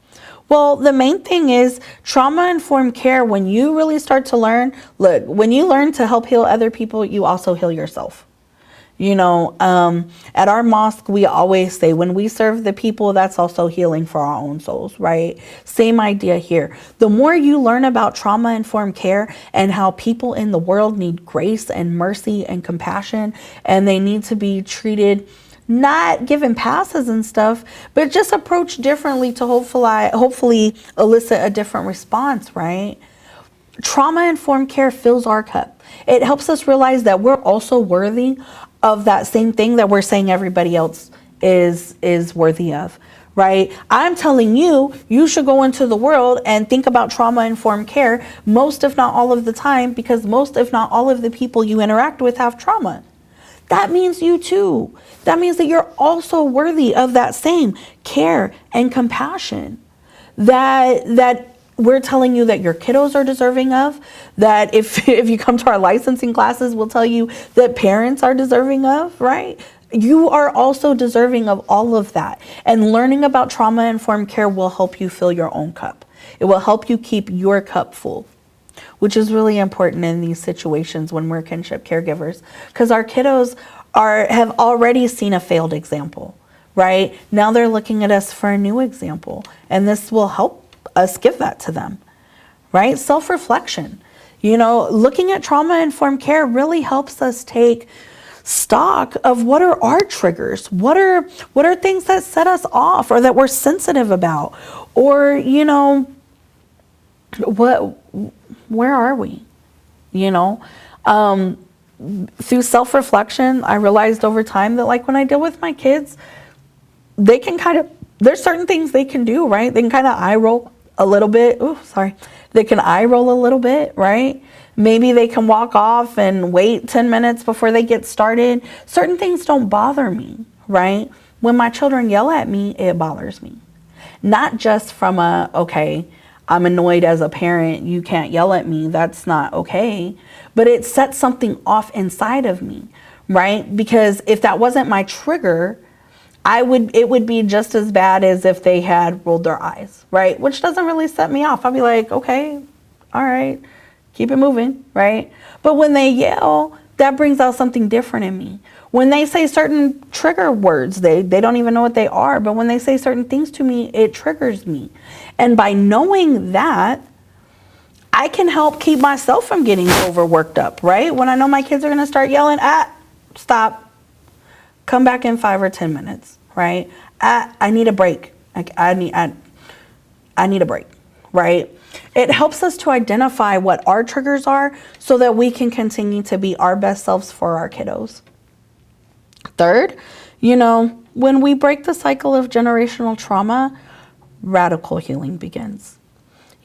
Well, the main thing is trauma-informed care, when you really start to learn, look, when you learn to help heal other people, you also heal yourself. You know, at our mosque, we always say when we serve the people, that's also healing for our own souls, right? Same idea here. The more you learn about trauma-informed care and how people in the world need grace and mercy and compassion, and they need to be treated, not given passes and stuff, but just approached differently to hopefully elicit a different response, right? Trauma-informed care fills our cup. It helps us realize that we're also worthy of that same thing that we're saying everybody else is worthy of, right? I'm telling you, you should go into the world and think about trauma-informed care most, if not all of the time, because most, if not all of the people you interact with have trauma. That means you too. That means that you're also worthy of that same care and compassion that we're telling you that your kiddos are deserving of, that if you come to our licensing classes, we'll tell you that parents are deserving of, right? You are also deserving of all of that. And learning about trauma-informed care will help you fill your own cup. It will help you keep your cup full, which is really important in these situations when we're kinship caregivers, because our kiddos have already seen a failed example, right? Now they're looking at us for a new example, and this will help us give that to them, right? Self-reflection. You know, looking at trauma-informed care really helps us take stock of what are our triggers, what are things that set us off or that we're sensitive about, or, you know, where are we? You know, through self-reflection, I realized over time that, like, when I deal with my kids, they can there's certain things they can do, right? They can kind of eye roll a little bit. Oh, sorry. They can eye roll a little bit, right? Maybe they can walk off and wait 10 minutes before they get started. Certain things don't bother me, right? When my children yell at me, it bothers me. Not just from okay, I'm annoyed as a parent, you can't yell at me, that's not okay. But it sets something off inside of me, right? Because if that wasn't my trigger, it would be just as bad as if they had rolled their eyes, right? Which doesn't really set me off. I'll be like, okay, all right, keep it moving, right? But when they yell, that brings out something different in me. When they say certain trigger words, they don't even know what they are, but when they say certain things to me, it triggers me. And by knowing that, I can help keep myself from getting overworked up, right? When I know my kids are gonna start yelling, stop. Come back in 5 or 10 minutes, right? I need a break. I need a break, right? It helps us to identify what our triggers are so that we can continue to be our best selves for our kiddos. Third, you know, when we break the cycle of generational trauma, radical healing begins.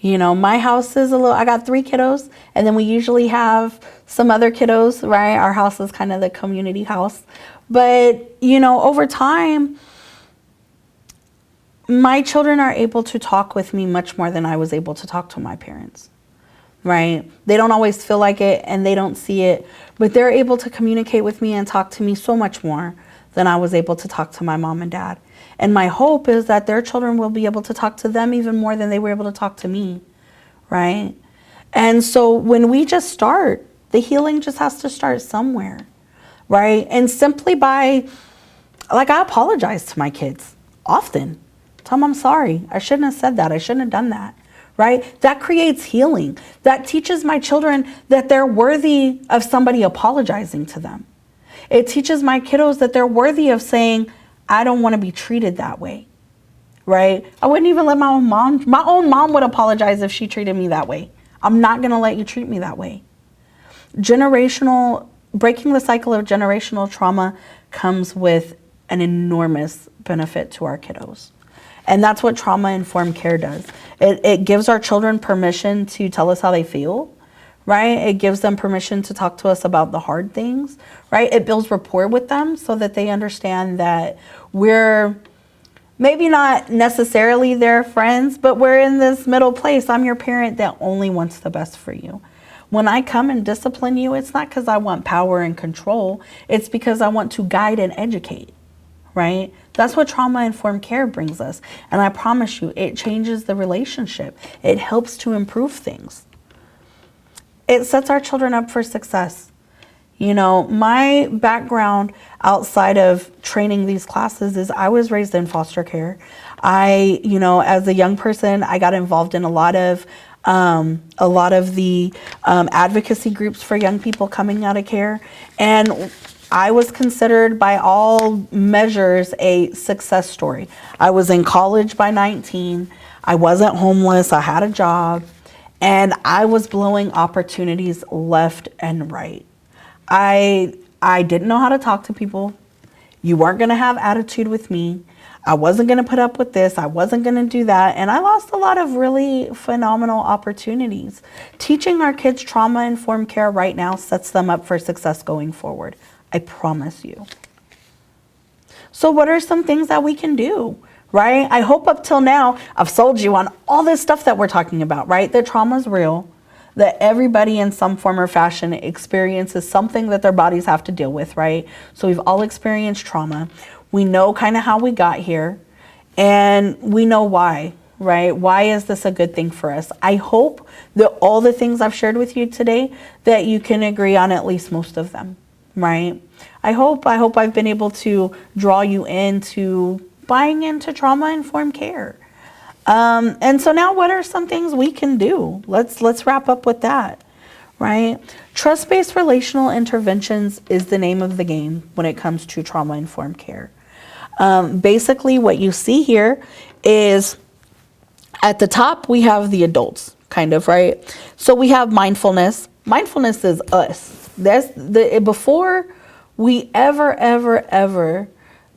You know, my house is I got 3 kiddos, and then we usually have some other kiddos, right? Our house is kind of the community house. But, you know, over time, my children are able to talk with me much more than I was able to talk to my parents, right? They don't always feel like it and they don't see it, but they're able to communicate with me and talk to me so much more than I was able to talk to my mom and dad. And my hope is that their children will be able to talk to them even more than they were able to talk to me, right? And so when we just start, the healing just has to start somewhere, right? And simply by, like, I apologize to my kids often. Tell them I'm sorry. I shouldn't have said that. I shouldn't have done that, right? That creates healing. That teaches my children that they're worthy of somebody apologizing to them. It teaches my kiddos that they're worthy of saying, I don't want to be treated that way, right? I wouldn't even let my own mom would apologize if she treated me that way. I'm not going to let you treat me that way. Breaking the cycle of generational trauma comes with an enormous benefit to our kiddos. And that's what trauma-informed care does. It gives our children permission to tell us how they feel, right? It gives them permission to talk to us about the hard things, right? It builds rapport with them so that they understand that we're maybe not necessarily their friends, but we're in this middle place. I'm your parent that only wants the best for you. When I come and discipline you, it's not because I want power and control. It's because I want to guide and educate, right? That's what trauma-informed care brings us. And I promise you, it changes the relationship. It helps to improve things. It sets our children up for success. You know, my background outside of training these classes is I was raised in foster care. As a young person, I got involved in a lot of the advocacy groups for young people coming out of care. And I was considered by all measures a success story. I was in college by 19. I wasn't homeless. I had a job. And I was blowing opportunities left and right. I didn't know how to talk to people. You weren't going to have attitude with me. I wasn't going to put up with this. I wasn't going to do that. And I lost a lot of really phenomenal opportunities. Teaching our kids trauma-informed care right now sets them up for success going forward. I promise you. So what are some things that we can do, right? I hope up till now I've sold you on all this stuff that we're talking about, right? That trauma's real, that everybody in some form or fashion experiences something that their bodies have to deal with, right? So we've all experienced trauma. We know kind of how we got here, and we know why, right? Why is this a good thing for us? I hope that all the things I've shared with you today, that you can agree on at least most of them, right? I hope I've been able to draw you into buying into trauma-informed care. And so now what are some things we can do? Let's wrap up with that, right? Trust-based relational interventions is the name of the game when it comes to trauma-informed care. Basically what you see here is at the top, we have the adults, kind of, right? So we have mindfulness. Mindfulness is us. Before we ever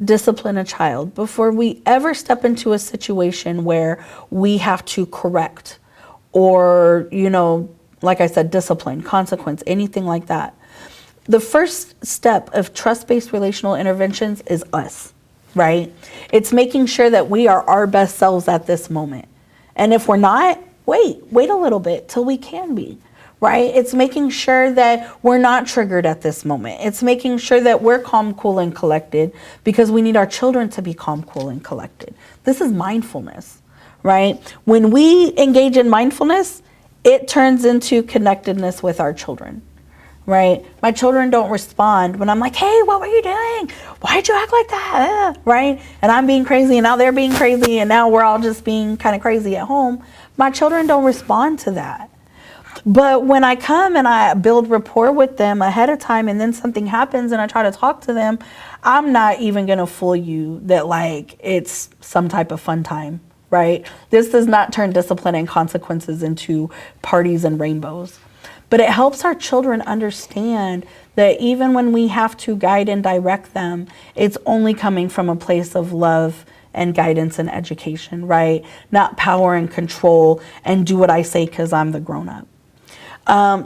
discipline a child, before we ever step into a situation where we have to correct or, like I said, discipline, consequence, anything like that. The first step of trust-based relational interventions is us, right? It's making sure that we are our best selves at this moment. And if we're not, wait a little bit till we can be, right? It's making sure that we're not triggered at this moment. It's making sure that we're calm, cool, and collected because we need our children to be calm, cool, and collected. This is mindfulness, right? When we engage in mindfulness, it turns into connectedness with our children, right? My children don't respond when I'm like, hey, what were you doing? Why'd you act like that? Right? And I'm being crazy and now they're being crazy and now we're all just being kind of crazy at home. My children don't respond to that. But when I come and I build rapport with them ahead of time and then something happens and I try to talk to them, I'm not even going to fool you that like it's some type of fun time, right? This does not turn discipline and consequences into parties and rainbows. But it helps our children understand that even when we have to guide and direct them, it's only coming from a place of love and guidance and education, right? Not power and control and do what I say because I'm the grown-up.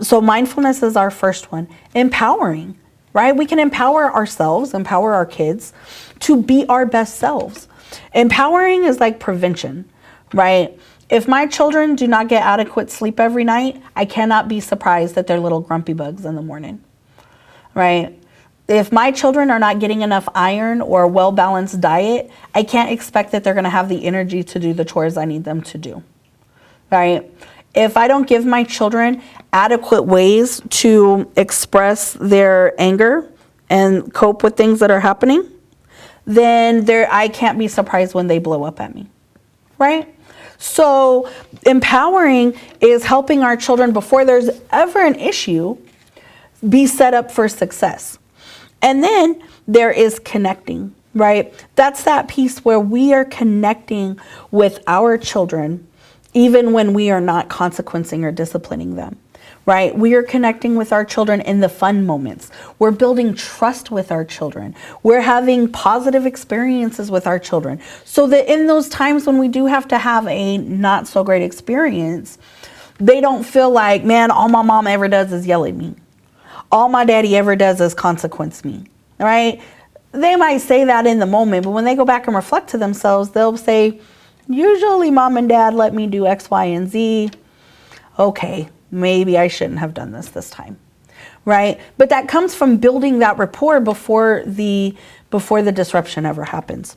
So mindfulness is our first one. Empowering, right? We can empower ourselves, empower our kids to be our best selves. Empowering is like prevention, right? If my children do not get adequate sleep every night, I cannot be surprised that they're little grumpy bugs in the morning, right? If my children are not getting enough iron or a well-balanced diet, I can't expect that they're going to have the energy to do the chores I need them to do, right? If I don't give my children adequate ways to express their anger and cope with things that are happening, then I can't be surprised when they blow up at me, right? So empowering is helping our children before there's ever an issue be set up for success. And then there is connecting, right? That's that piece where we are connecting with our children, even when we are not consequencing or disciplining them, right? We are connecting with our children in the fun moments. We're building trust with our children. We're having positive experiences with our children, so that in those times when we do have to have a not so great experience, they don't feel like, man, all my mom ever does is yell at me. All my daddy ever does is consequence me, right? They might say that in the moment, but when they go back and reflect to themselves, they'll say, usually mom and dad let me do X, Y, and Z. Okay, maybe I shouldn't have done this time, right? But that comes from building that rapport before the disruption ever happens.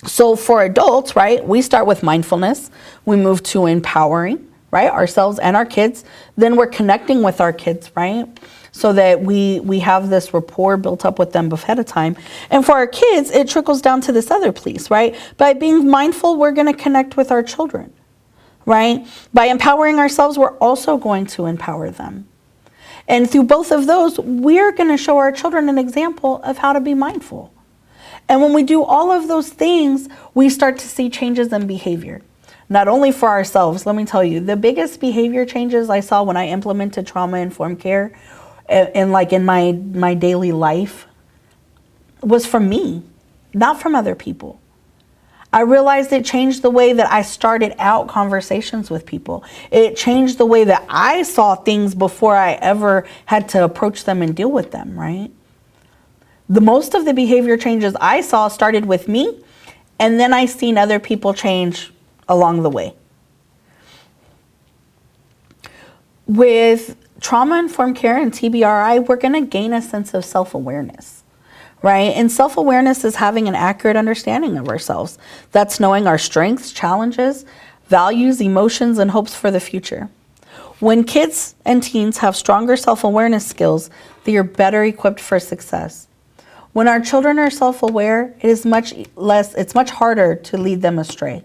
So for adults, right, we start with mindfulness. We move to empowering, right, ourselves and our kids. Then we're connecting with our kids, right? So that we have this rapport built up with them ahead of time. And for our kids, it trickles down to this other piece, right? By being mindful, we're going to connect with our children, right? By empowering ourselves, we're also going to empower them. And through both of those, we're going to show our children an example of how to be mindful. And when we do all of those things, we start to see changes in behavior. Not only for ourselves, let me tell you, the biggest behavior changes I saw when I implemented trauma-informed care and like in my daily life was from me, not from other people. I realized it changed the way that I started out conversations with people. It changed the way that I saw things before I ever had to approach them and deal with them, right? The most of the behavior changes I saw started with me, and then I seen other people change along the way. With trauma-informed care and TBRI, we're going to gain a sense of self-awareness, right? And self-awareness is having an accurate understanding of ourselves. That's knowing our strengths, challenges, values, emotions, and hopes for the future. When kids and teens have stronger self-awareness skills, they are better equipped for success. When our children are self-aware, it's much harder to lead them astray.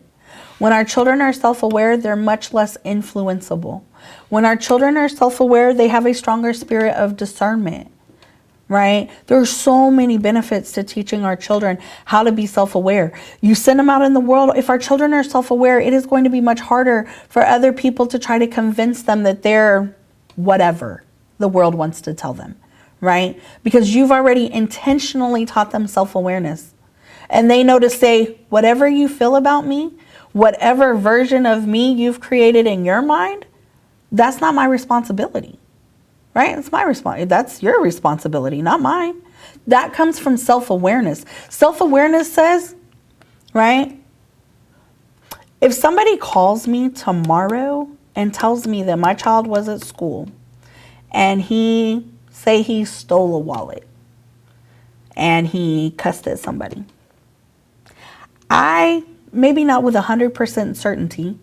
When our children are self-aware, they're much less influenceable. When our children are self-aware, they have a stronger spirit of discernment, right? There are so many benefits to teaching our children how to be self-aware. You send them out in the world. If our children are self-aware, it is going to be much harder for other people to try to convince them that they're whatever the world wants to tell them, right? Because you've already intentionally taught them self-awareness. And they know to say, whatever you feel about me, whatever version of me you've created in your mind, that's not my responsibility, right? It's my responsibility. That's your responsibility, not mine. That comes from self-awareness. Self-awareness says, right, if somebody calls me tomorrow and tells me that my child was at school and he stole a wallet and he cussed at somebody, maybe not with 100% certainty,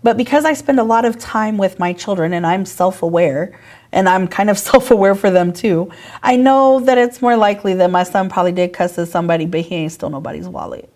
but because I spend a lot of time with my children and I'm self-aware, and I'm kind of self-aware for them too, I know that it's more likely that my son probably did cuss at somebody, but he ain't stole nobody's wallet,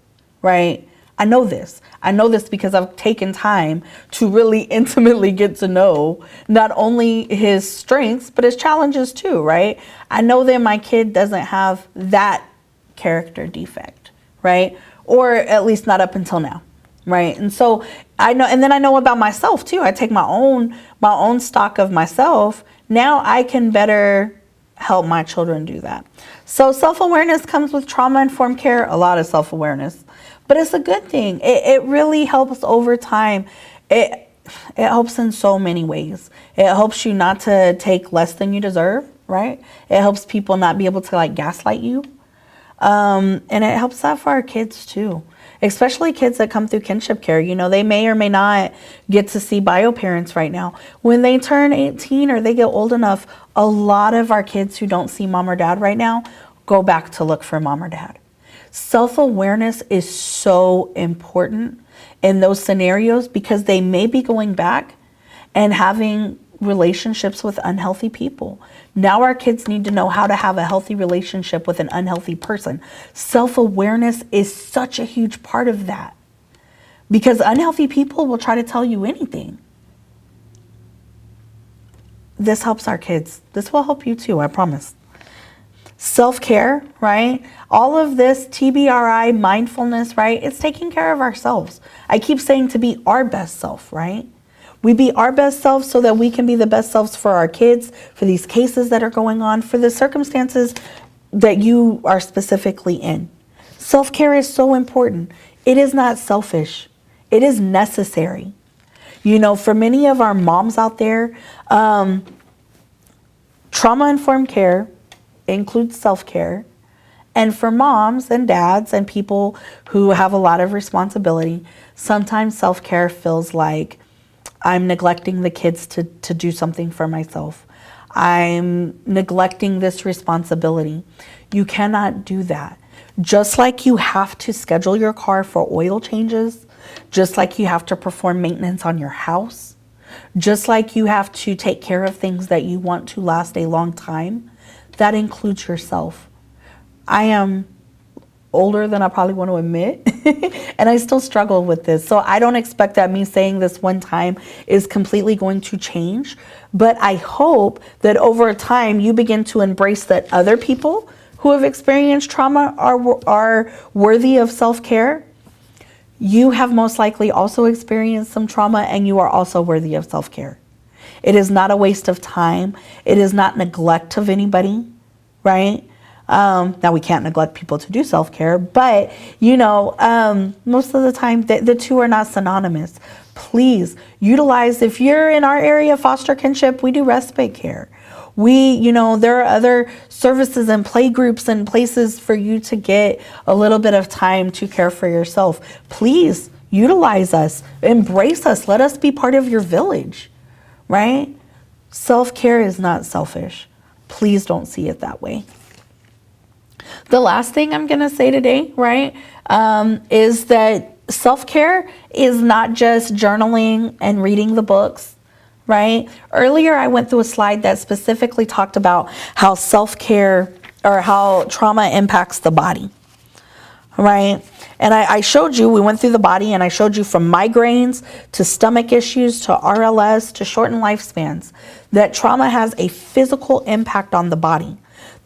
right? I know this. I know this because I've taken time to really intimately get to know not only his strengths, but his challenges too, right? I know that my kid doesn't have that character defect, right? Or at least not up until now, right? And so I know, and then I know about myself too. I take my own stock of myself. Now I can better help my children do that. So self-awareness comes with trauma-informed care, a lot of self-awareness, but it's a good thing. It really helps over time. It helps in so many ways. It helps you not to take less than you deserve, right? It helps people not be able to like gaslight you. And it helps that for our kids too, especially kids that come through kinship care. You know, they may or may not get to see bio parents right now. When they turn 18 or they get old enough, a lot of our kids who don't see mom or dad right now go back to look for mom or dad. Self-awareness is so important in those scenarios because they may be going back and having relationships with unhealthy people. Now our kids need to know how to have a healthy relationship with an unhealthy person. Self-awareness is such a huge part of that because unhealthy people will try to tell you anything. This helps our kids. This will help you too, I promise. Self-care, right? All of this TBRI, mindfulness, right? It's taking care of ourselves. I keep saying to be our best self, right? We be our best selves so that we can be the best selves for our kids, for these cases that are going on, for the circumstances that you are specifically in. Self-care is so important. It is not selfish. It is necessary. You know, for many of our moms out there, trauma-informed care includes self-care. And for moms and dads and people who have a lot of responsibility, sometimes self-care feels like I'm neglecting the kids to do something for myself. I'm neglecting this responsibility. You cannot do that. Just like you have to schedule your car for oil changes, just like you have to perform maintenance on your house, just like you have to take care of things that you want to last a long time, that includes yourself. I am older than I probably want to admit, and I still struggle with this. So I don't expect that me saying this one time is completely going to change, but I hope that over time you begin to embrace that other people who have experienced trauma are worthy of self-care. You have most likely also experienced some trauma, and you are also worthy of self-care. It is not a waste of time. It is not neglect of anybody, right? Now, we can't neglect people to do self-care, but, you know, most of the time, the two are not synonymous. Please utilize, if you're in our area, foster kinship, we do respite care. You know, there are other services and play groups and places for you to get a little bit of time to care for yourself. Please utilize us, embrace us, let us be part of your village, right? Self-care is not selfish. Please don't see it that way. The last thing I'm going to say today, right, is that self-care is not just journaling and reading the books, right? Earlier, I went through a slide that specifically talked about how self-care or how trauma impacts the body, right? And I showed you, we went through the body, and I showed you from migraines to stomach issues to RLS to shortened lifespans, that trauma has a physical impact on the body.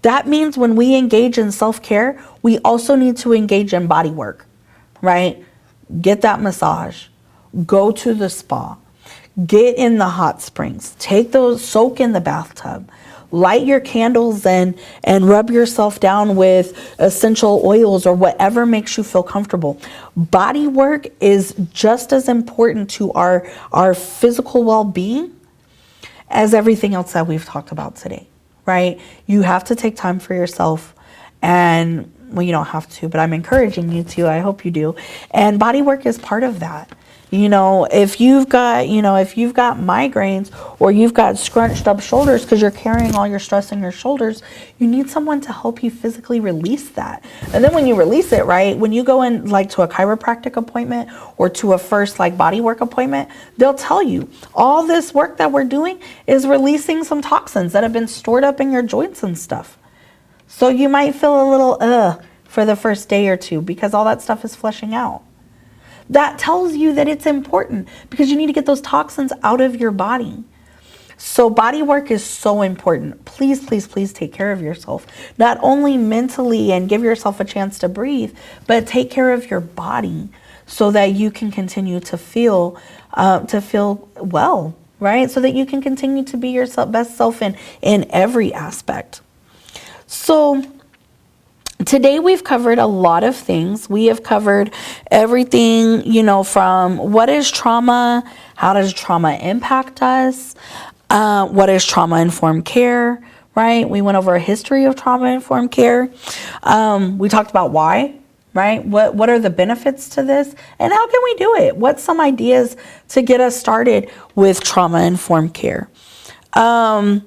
That means when we engage in self-care, we also need to engage in body work, right? Get that massage, go to the spa, get in the hot springs, soak in the bathtub, light your candles and rub yourself down with essential oils or whatever makes you feel comfortable. Body work is just as important to our physical well-being as everything else that we've talked about today. Right? You have to take time for yourself, and well, you don't have to, but I'm encouraging you to. I hope you do. And body work is part of that. You know, if you've got migraines or you've got scrunched up shoulders because you're carrying all your stress in your shoulders, you need someone to help you physically release that. And then when you release it, right, when you go in like to a chiropractic appointment or to a first like body work appointment, they'll tell you all this work that we're doing is releasing some toxins that have been stored up in your joints and stuff. So you might feel a little for the first day or two because all that stuff is flushing out. That tells you that it's important because you need to get those toxins out of your body. So body work is so important. Please, please, please take care of yourself. Not only mentally and give yourself a chance to breathe, but take care of your body so that you can continue to feel well, right? So that you can continue to be your best self in every aspect. So today we've covered a lot of things. We have covered everything, you know, from what is trauma, how does trauma impact us, what is trauma-informed care, right? We went over a history of trauma-informed care. We talked about why, right? What are the benefits to this, and how can we do it? What's some ideas to get us started with trauma-informed care? I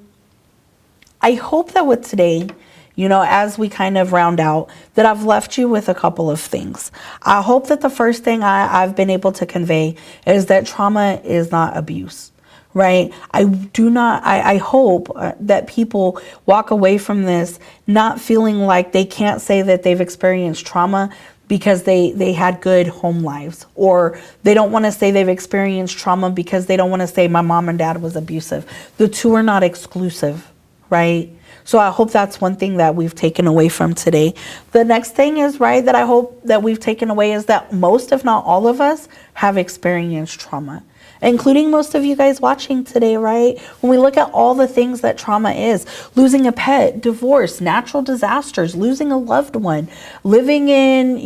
hope that with today, you know, as we kind of round out, that I've left you with a couple of things. I hope that the first thing I've been able to convey is that trauma is not abuse, right? I hope that people walk away from this not feeling like they can't say that they've experienced trauma because they had good home lives, or they don't want to say they've experienced trauma because they don't want to say my mom and dad was abusive. The two are not exclusive, right? So I hope that's one thing that we've taken away from today. The next thing is, right, that I hope that we've taken away is that most, if not all of us, have experienced trauma, including most of you guys watching today, right? When we look at all the things that trauma is, losing a pet, divorce, natural disasters, losing a loved one, living in,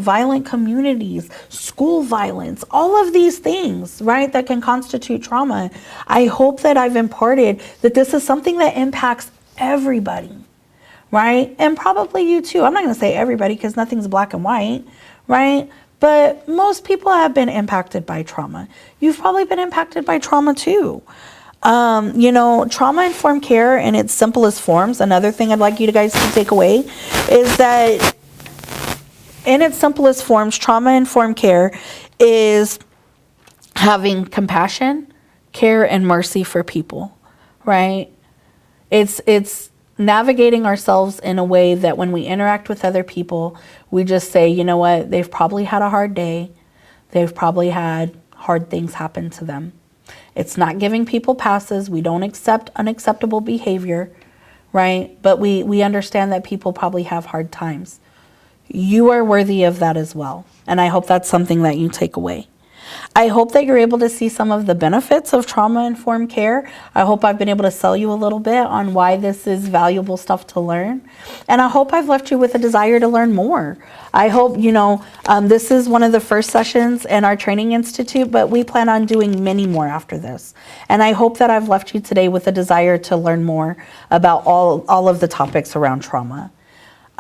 violent communities, school violence, all of these things, right, that can constitute trauma. I hope that I've imparted that this is something that impacts everybody, right? And probably you too. I'm not going to say everybody because nothing's black and white, right? But most people have been impacted by trauma. You've probably been impacted by trauma too. Trauma-informed care in its simplest forms, another thing I'd like you guys to take away is that in its simplest forms, trauma-informed care is having compassion, care, and mercy for people, right? It's navigating ourselves in a way that when we interact with other people, we just say, you know what, they've probably had a hard day. They've probably had hard things happen to them. It's not giving people passes. We don't accept unacceptable behavior, right? But we understand that people probably have hard times. You are worthy of that as well. And I hope that's something that you take away. I hope that you're able to see some of the benefits of trauma-informed care. I hope I've been able to sell you a little bit on why this is valuable stuff to learn. And I hope I've left you with a desire to learn more. I hope, this is one of the first sessions in our training institute, but we plan on doing many more after this. And I hope that I've left you today with a desire to learn more about all of the topics around trauma.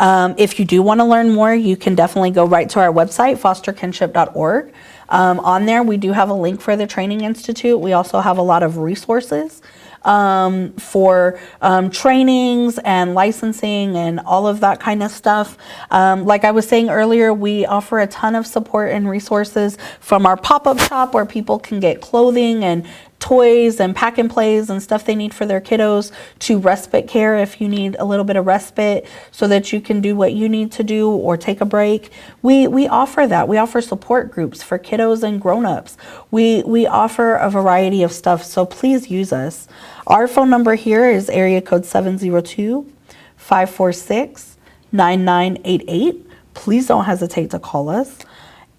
If you do want to learn more, you can definitely go right to our website, fosterkinship.org. On there, we do have a link for the Training Institute. We also have a lot of resources for trainings and licensing and all of that kind of stuff. Like I was saying earlier, we offer a ton of support and resources from our pop-up shop where people can get clothing and toys and pack and plays and stuff they need for their kiddos, to respite care if you need a little bit of respite so that you can do what you need to do or take a break. We offer that. We offer support groups for kiddos and grown-ups. We offer a variety of stuff, so please use us. Our phone number here is area code 702-546-9988. Please don't hesitate to call us.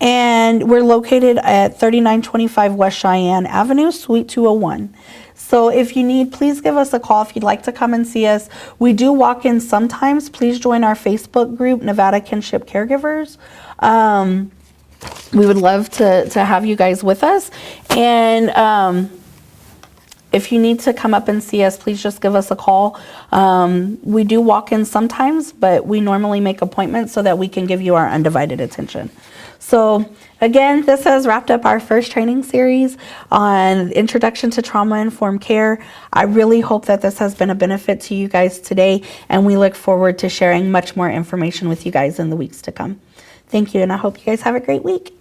And we're located at 3925 West Cheyenne Avenue, Suite 201. So if you need, please give us a call if you'd like to come and see us. We do walk in sometimes. Please join our Facebook group, Nevada Kinship Caregivers. We would love to have you guys with us. And if you need to come up and see us, please just give us a call. We do walk in sometimes, but we normally make appointments so that we can give you our undivided attention. So again, this has wrapped up our first training series on Introduction to Trauma-Informed Care. I really hope that this has been a benefit to you guys today, and we look forward to sharing much more information with you guys in the weeks to come. Thank you, and I hope you guys have a great week.